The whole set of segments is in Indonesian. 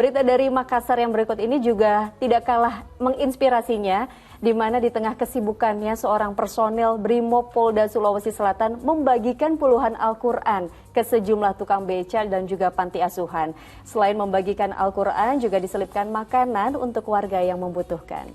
Berita dari Makassar yang berikut ini juga tidak kalah menginspirasinya, di mana di tengah kesibukannya seorang personel Brimob Polda Sulawesi Selatan membagikan puluhan Al-Quran ke sejumlah tukang beca dan juga panti asuhan. Selain membagikan Al-Quran, juga diselipkan makanan untuk warga yang membutuhkan.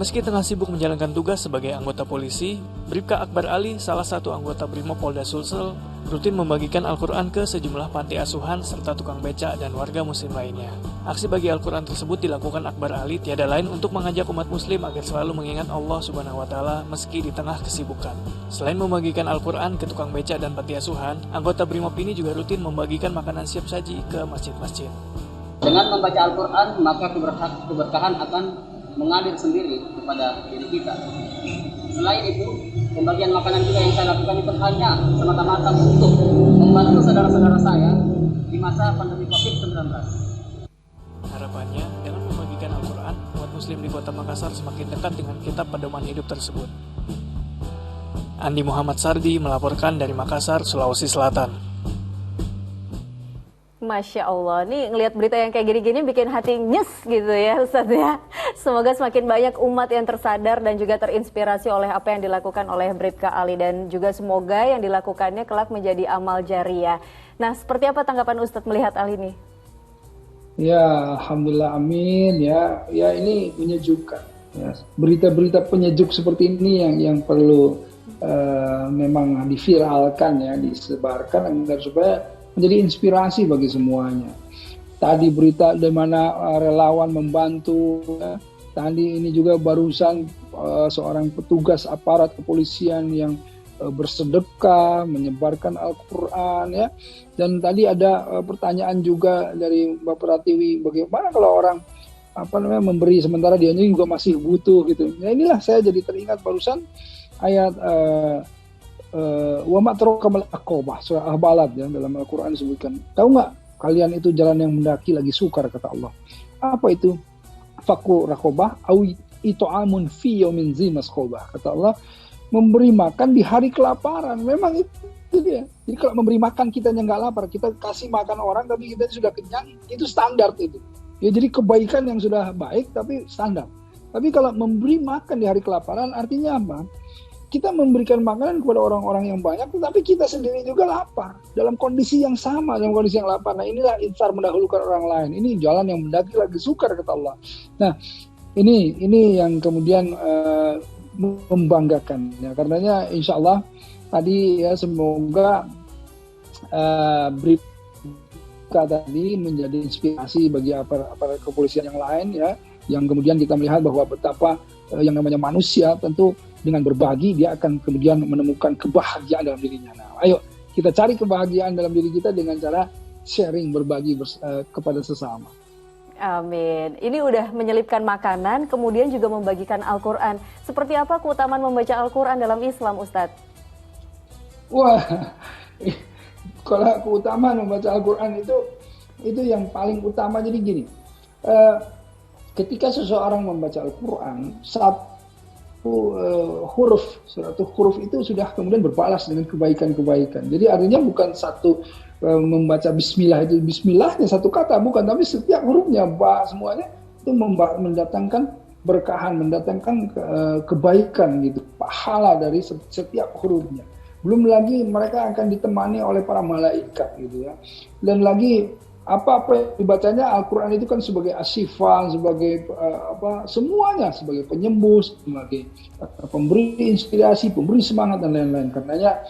Meski tengah sibuk menjalankan tugas sebagai anggota polisi, Bribka Akbar Ali, salah satu anggota Brimob Polda Sulsel, rutin membagikan Al-Quran ke sejumlah panti asuhan serta tukang beca dan warga muslim lainnya. Aksi bagi Al-Quran tersebut dilakukan Akbar Ali tiada lain untuk mengajak umat muslim agar selalu mengingat Allah Subhanahu wa Ta'ala meski di tengah kesibukan. Selain membagikan Al-Quran ke tukang beca dan panti asuhan, anggota Brimob ini juga rutin membagikan makanan siap saji ke masjid-masjid. Dengan membaca Al-Quran, maka keberkahan akan mengalir sendiri kepada diri kita. Selain itu, pembagian makanan juga yang saya lakukan itu hanya semata-mata untuk membantu saudara-saudara saya di masa pandemi COVID-19. Harapannya, dengan membagikan Al-Quran, umat muslim di kota Makassar semakin dekat dengan kitab pedoman hidup tersebut. Andi Muhammad Sardi melaporkan dari Makassar, Sulawesi Selatan. Masya Allah, nih ngelihat berita yang kayak gini-gini bikin hati nyes gitu ya Ustadz ya. Semoga semakin banyak umat yang tersadar dan juga terinspirasi oleh apa yang dilakukan oleh Bribka Ali. Dan juga semoga yang dilakukannya kelak menjadi amal jariah. Nah, seperti apa tanggapan Ustadz melihat hal ini? Ya, Alhamdulillah, amin. Ya ini menyejukkan. Ya, berita-berita penyejuk seperti ini yang perlu memang diviralkan ya, disebarkan agar supaya menjadi inspirasi bagi semuanya. Tadi berita di mana relawan membantu. Ya. Tadi ini juga barusan seorang petugas aparat kepolisian yang bersedekah, menyebarkan Al-Quran ya. Dan tadi ada pertanyaan juga dari Mbak Pratiwi, bagaimana kalau orang memberi sementara dia juga masih butuh gitu. Ya inilah saya jadi teringat barusan ayat wa matraqamal aqabah surah Al-Balad ya, dalam Al-Quran disebutkan. Tahu nggak kalian itu jalan yang mendaki lagi sukar, kata Allah. Apa itu? Fakku raqabah au it'amun fi yaumin zi masqabah. Kata Allah, memberi makan di hari kelaparan. Memang itu dia. Jadi kalau memberi makan kita yang nggak lapar, kita kasih makan orang tapi kita sudah kenyang, itu standar itu. Ya jadi kebaikan yang sudah baik tapi standar. Tapi kalau memberi makan di hari kelaparan artinya apa? Kita memberikan makanan kepada orang-orang yang banyak, tetapi kita sendiri juga lapar. Dalam kondisi yang sama, dalam kondisi yang lapar. Nah inilah insar mendahulukan orang lain. Ini jalan yang mendaki lagi sukar, kata Allah. Nah ini yang kemudian membanggakan. Ya, karenanya insya Allah tadi ya semoga berita tadi menjadi inspirasi bagi aparat kepolisian yang lain ya. Yang kemudian kita melihat bahwa betapa yang namanya manusia tentu dengan berbagi dia akan kemudian menemukan kebahagiaan dalam dirinya. Nah, ayo kita cari kebahagiaan dalam diri kita dengan cara sharing, berbagi kepada sesama. Amin. Ini udah menyelipkan makanan, kemudian juga membagikan Al-Quran. Seperti apa keutamaan membaca Al-Quran dalam Islam, Ustadz? Wah, kalau keutamaan membaca Al-Quran itu yang paling utama. Jadi gini, ketika seseorang membaca Al-Quran, satu huruf itu sudah kemudian berbalas dengan kebaikan-kebaikan. Jadi artinya bukan satu membaca Bismillah itu Bismillahnya satu kata, bukan, tapi setiap hurufnya semuanya itu mendatangkan berkahan, mendatangkan kebaikan gitu, pahala dari setiap hurufnya. Belum lagi mereka akan ditemani oleh para malaikat gitu ya. Dan lagi apa yang dibacanya Al-Quran itu kan sebagai asyifa, sebagai semuanya, sebagai penyembuh, sebagai pemberi inspirasi, pemberi semangat dan lain-lain. Karenanya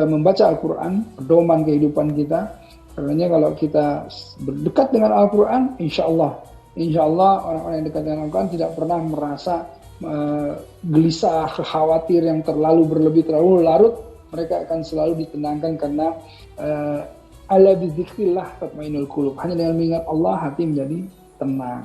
membaca Al-Quran pedoman kehidupan kita. Karenanya kalau kita berdekat dengan Al-Quran, insya Allah orang-orang yang dekat dengan Al-Quran tidak pernah merasa gelisah, khawatir yang terlalu berlebih, terlalu larut. Mereka akan selalu ditenangkan karena ala bizikrillah tatmainul qulub. Hanya dengan mengingat Allah hati menjadi tenang.